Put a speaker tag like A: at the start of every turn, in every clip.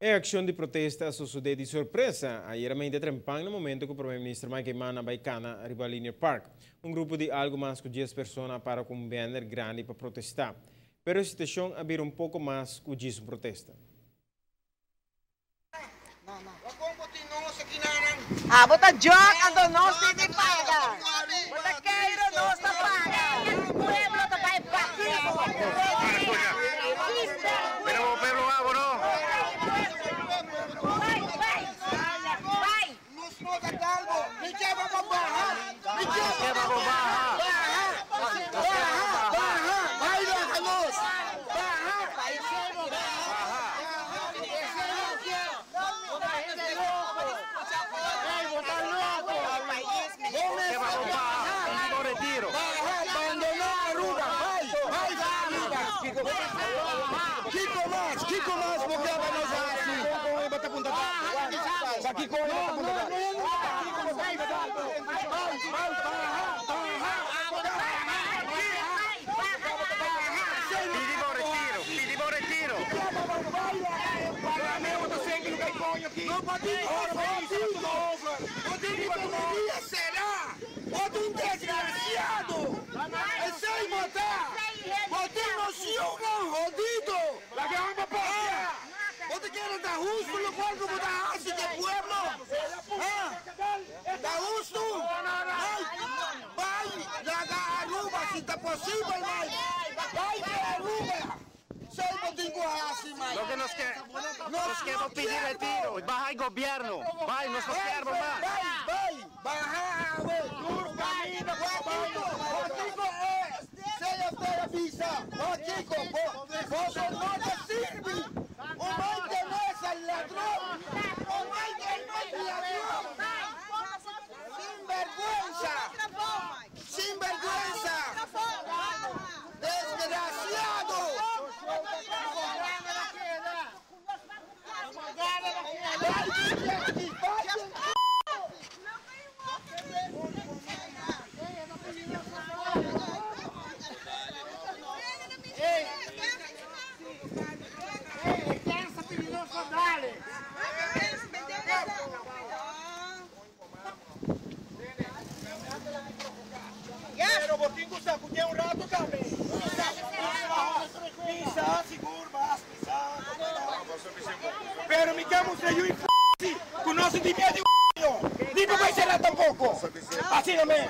A: É ação de protesta sucedeu de surpresa. Ayer a trempang no momento que o primeiro-ministro Mike Mana baicana arriba a Linear Park. Um grupo de algo mais que 10 pessoas para com um banner grande para protestar. Pero a situação abrir um pouco mais que 10 protesta.
B: Ah, bota joke, ando nós te paga. Bota queiro, nós te paga. O pueblo te vai pagar.
C: Pero o pueblo va, bro.
B: Vai.
D: Nos nota calmo. Me lleva para bajar. Me
C: Lleva para bajar.
D: Baila a luz. Kiko más, porque vamos así. Bota punta. Kiko bota punta.
C: Pedimos retiro.
D: Será? Bota um desgraciado! É sem matar! Bota noção, jodido! La que vamos a pasar! ¿Vos quieres dar justo lo cual como da así de pueblo? ¿Da justo? Vai, la Aruba, si está posible, vai! Vai de Aruba! Sei botingo así, vai!
C: Lo que nos queremos pedir retiro. Baja el gobierno. Vai, nos queremos más.
D: Vai! Baja, vai! Duro, camino, botingo es! Seja feia, bisa! Botingo, vos no te sirve! O mais interessa é ladrão! O mais interessa é ladrão! Sem vergonha! Sem vergonha! Desgraciado! Pero botingo sa kunya un rato kami. Pisa, seguro, mas pisa. Pero mi camo se yo y conoce de medio ni não vai ser lá tampouco. Assim não é.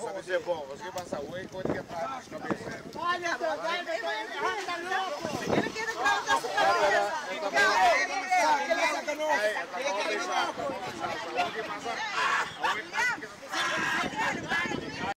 C: Sabe ser bom. Você passa o e coisa que tá na cabeça.
B: Olha, anda louco. Ele quer entrar na sua cabeça.
D: Ele é louco.